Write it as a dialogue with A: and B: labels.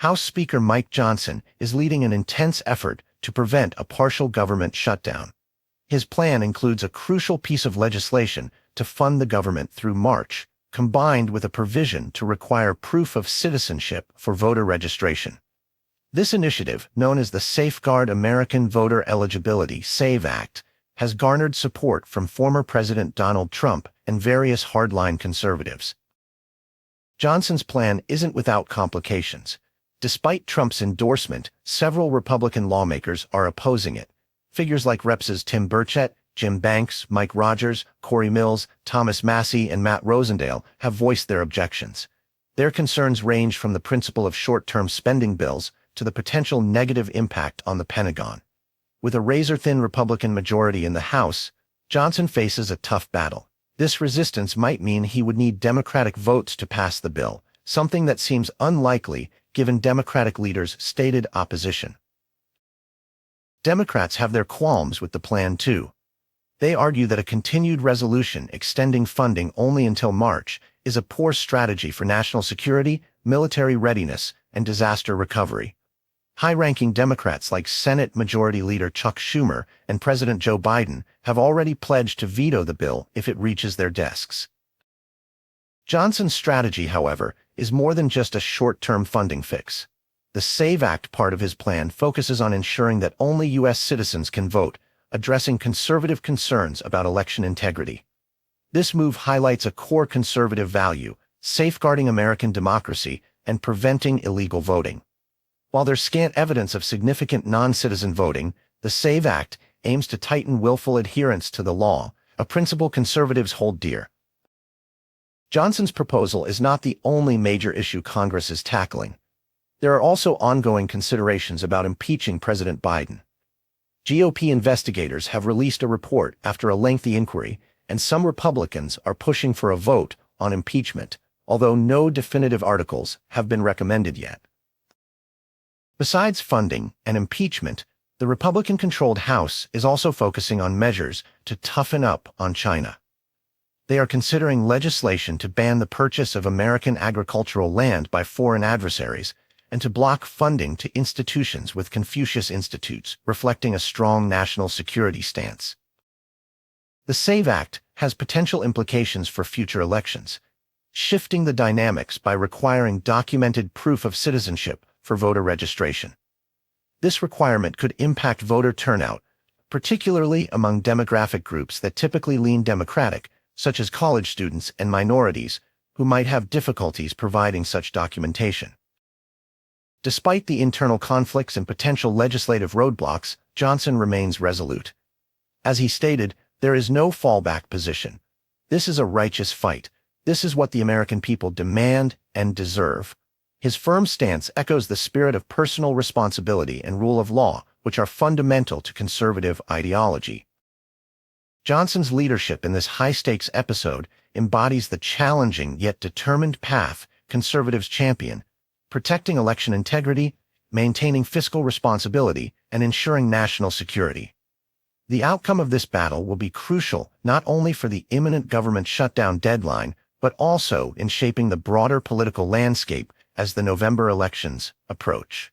A: House Speaker Mike Johnson is leading an intense effort to prevent a partial government shutdown. His plan includes a crucial piece of legislation to fund the government through March, combined with a provision to require proof of citizenship for voter registration. This initiative, known as the Safeguard American Voter Eligibility (SAVE Act), has garnered support from former President Donald Trump and various hardline conservatives. Johnson's plan isn't without complications. Despite Trump's endorsement, several Republican lawmakers are opposing it. Figures like Reps. Tim Burchett, Jim Banks, Mike Rogers, Corey Mills, Thomas Massie, and Matt Rosendale have voiced their objections. Their concerns range from the principle of short-term spending bills to the potential negative impact on the Pentagon. With a razor-thin Republican majority in the House, Johnson faces a tough battle. This resistance might mean he would need Democratic votes to pass the bill, something that seems unlikely given Democratic leaders' stated opposition. Democrats have their qualms with the plan too. They argue that a continued resolution extending funding only until March is a poor strategy for national security, military readiness, and disaster recovery. High-ranking Democrats like Senate Majority Leader Chuck Schumer and President Joe Biden have already pledged to veto the bill if it reaches their desks. Johnson's strategy, however, is more than just a short-term funding fix. The SAVE Act part of his plan focuses on ensuring that only U.S. citizens can vote, addressing conservative concerns about election integrity. This move highlights a core conservative value, safeguarding American democracy and preventing illegal voting. While there's scant evidence of significant non-citizen voting, the SAVE Act aims to tighten willful adherence to the law, a principle conservatives hold dear. Johnson's proposal is not the only major issue Congress is tackling. There are also ongoing considerations about impeaching President Biden. GOP investigators have released a report after a lengthy inquiry, and some Republicans are pushing for a vote on impeachment, although no definitive articles have been recommended yet. Besides funding and impeachment, the Republican-controlled House is also focusing on measures to toughen up on China. They are considering legislation to ban the purchase of American agricultural land by foreign adversaries and to block funding to institutions with Confucius Institutes, reflecting a strong national security stance. The SAVE Act has potential implications for future elections, shifting the dynamics by requiring documented proof of citizenship for voter registration. This requirement could impact voter turnout, particularly among demographic groups that typically lean Democratic, such as college students and minorities, who might have difficulties providing such documentation. Despite the internal conflicts and potential legislative roadblocks, Johnson remains resolute. As he stated, there is no fallback position. This is a righteous fight. This is what the American people demand and deserve. His firm stance echoes the spirit of personal responsibility and rule of law, which are fundamental to conservative ideology. Johnson's leadership in this high-stakes episode embodies the challenging yet determined path conservatives champion, protecting election integrity, maintaining fiscal responsibility, and ensuring national security. The outcome of this battle will be crucial not only for the imminent government shutdown deadline, but also in shaping the broader political landscape as the November elections approach.